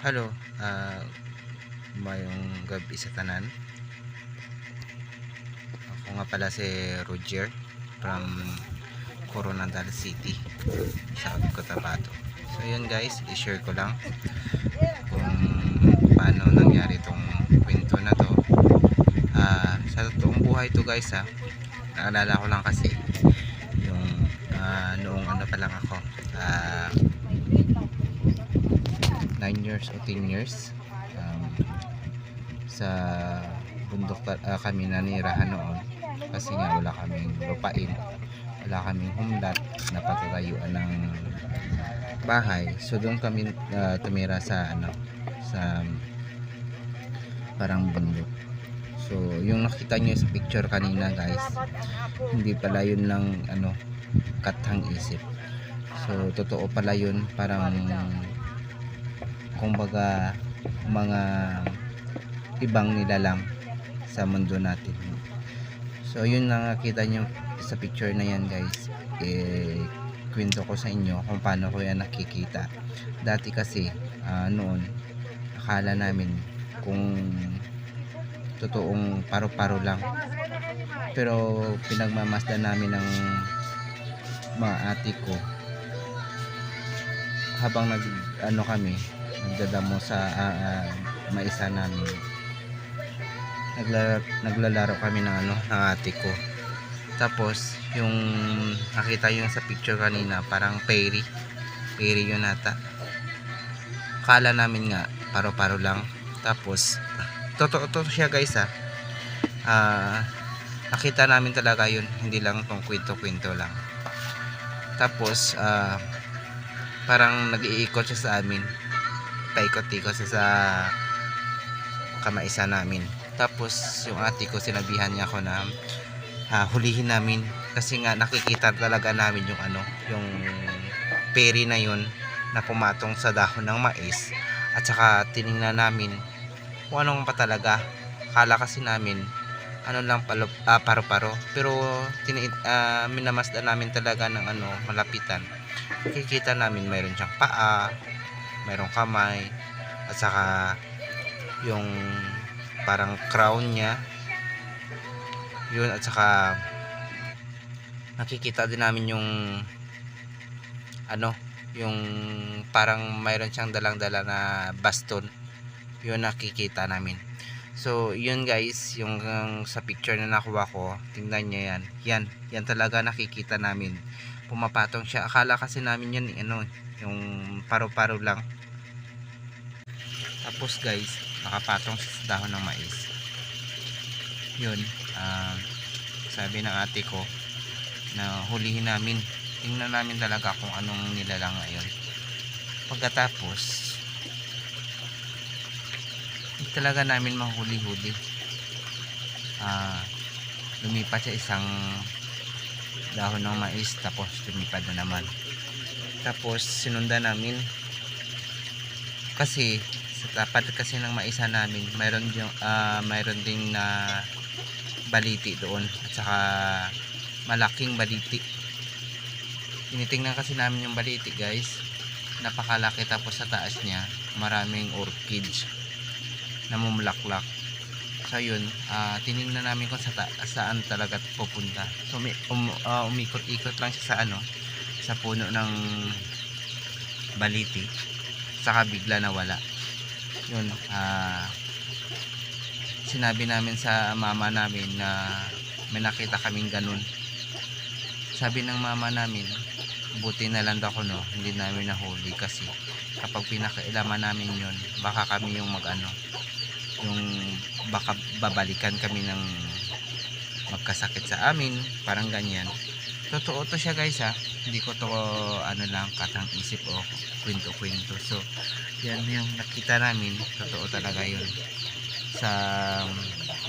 Hello, mayong gabi sa tanan. Ako nga pala si Roger from Coronadal City, South Cotabato. So yun guys, i-share ko lang kung paano nangyari itong kwento na to. Sa totoong buhay to guys naalala ko lang kasi yung noong ano pa lang ako, 9 years o 10 years, sa bundok kami nanirahan noon kasi nga wala kaming lupain, wala kaming humlat na pagtatayuan ng bahay. So doon kami tumira sa sa parang bundok. So yung nakita nyo sa picture kanina guys, hindi pala yun lang kathang isip. So totoo pala yun, parang kumbaga mga ibang nilalang sa mundo natin. So yun na nakita nyo sa picture na yan guys, kwento ko sa inyo kung paano ko yan nakikita. Dati kasi noon akala namin kung totoong paro-paro lang, pero pinagmamasdan namin ng mga ate ko habang kami nagdadamo sa maisa namin. Naglalaro kami ng ng ate ko. Tapos yung nakita yung sa picture kanina, parang fairy yun ata. Akala namin nga paro-paro lang, tapos totoo siya guys. Nakita namin talaga yun, hindi lang tong kwento-kwento lang. Tapos parang nag-iikot siya sa amin, paikot-ikot siya sa kamaisa namin. Tapos yung ate ko, sinabihan niya ako na hulihin namin kasi nga nakikita talaga namin yung yung peri na yun na pumatong sa dahon ng mais. At saka tiningnan namin kung anong pa talaga. Akala kasi namin lang paro-paro, pero minamasdan namin talaga ng malapitan. Nakikita namin mayroon siyang paa, mayroong kamay, at saka yung parang crown niya yun, at saka nakikita din namin yung yung parang mayroon siyang dalang-dala na baston, yun nakikita namin. So yun guys, yung sa picture na nakuha ko, tingnan nyo yan talaga nakikita namin, pumapatong siya. Akala kasi namin yun yung paro-paro lang. Tapos guys, nakapatong sa dahon ng mais yun. Sabi ng ate ko na hulihin namin, tingnan namin talaga kung anong nilalang ngayon. Pagkatapos hindi talaga namin mahuli-huli. Lumipat sa isang dahon ng mais, tapos lumipad na naman. Tapos sinundan namin kasi sa tapat kasi ng maisa namin mayroon ding na baliti doon, at saka malaking baliti. Tinitingnan kasi namin yung baliti guys, napakalaki. Tapos sa taas niya maraming orchids na mumulaklak. So yun, tiningnan namin kung saan talaga pupunta. So umikot-ikot lang siya sa puno ng baliti, saka bigla nawala yun. Sinabi namin sa mama namin na may nakita kaming ganun. Sabi ng mama namin, buti na lang daw hindi namin nahuli, kasi kapag pinakailaman namin yun, baka kami yung yung baka babalikan kami ng magkasakit sa amin, parang ganyan. Totoo to siya guys, hindi ko to lang katang isip o kwento-kwento. So yan yung nakita namin, totoo talaga yun. Sa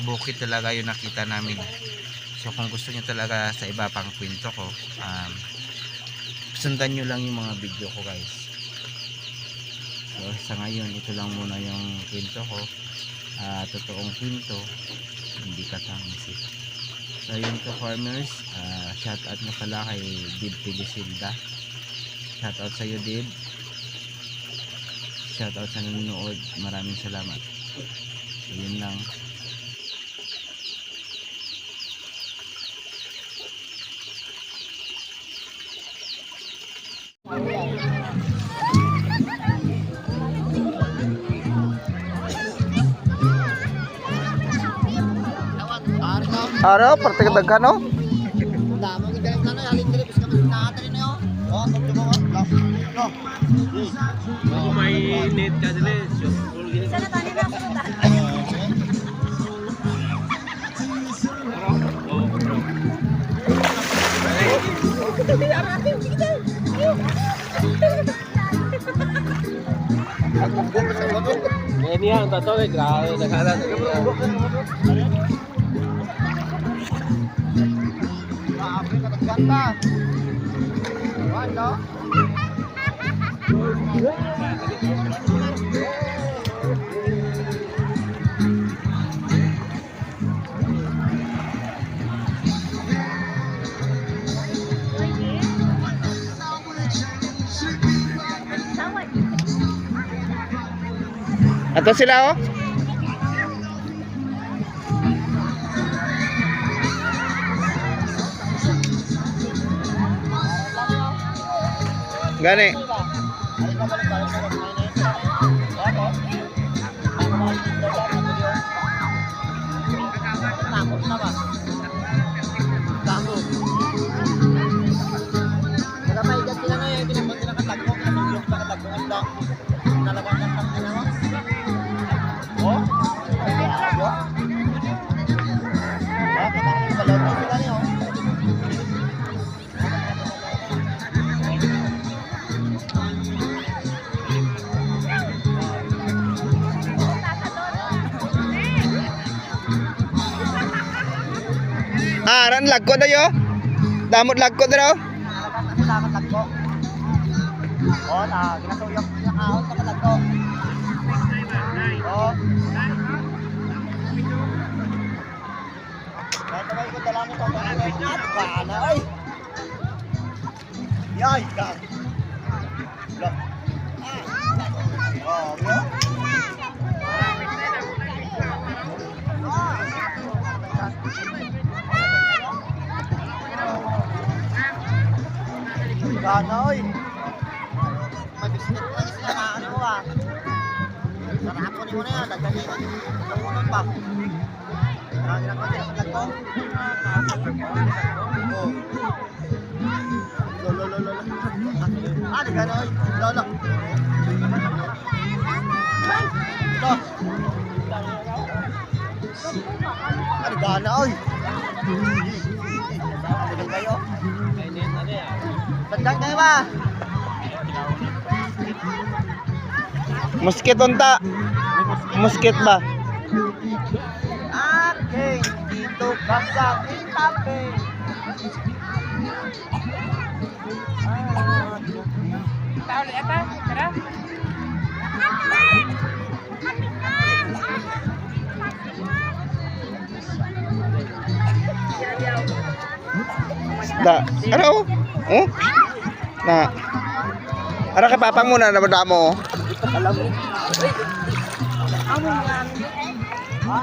bukid talaga yun nakita namin. So kung gusto niyo talaga sa iba pang kwento ko, sundan nyo lang yung mga video ko guys. So sa ngayon, ito lang muna yung kwento ko, totoong kwento, hindi katang isip. So yun ka farmers, shout out na pala kay Dib Pilisilda. Shout out sa iyo Dib. shoutout sa nanonood. Maraming salamat. So, yun lang. Araw, parte ka daghan no? Damo kita lang sana halin diri bis kami nakatali na yo. Oh, tugto mo. No. Ako may net ka dili. Sana tani na fruta. Ini yang tato kay grabe naghalat. Grabe ka ganda. Ano? Ato sila oh. Gani. Takot na ba? Takot. Kaya may igat sila na yung pinagpunti na katagpo. Yung katagpo ng dog. Nalagang ng tangin na. Oh? Ayaw. Bakit ang balon mo sila niyo? Ran lagko na yo. Damot lagko na daw. Nakakasalamat lagko. Oh, ginasuyok niya kaon sa lagko. Oh. Kahit naman ko dala mo sa mga bana, oy. Yay, gag. Look. Oh, bro. Gana, oy. May biscuit na sila na ano ba? Sarap ko na yan, dagdagan ko. Tungunan pa. Marami lang kasi nakalagay ko. Oh. Lolo. Di gana, oy. Lolo. Ito. Di gana, oy. Dagdagan kayo. Dagdagan kayo ba? Musket unta. Musket ba? Aking dito ka sa tabi. Tahu apa? Tara. Da. Ano? Oh? Na. Ara kay papang muna na damo. Alam mo. Amo nga. Ha?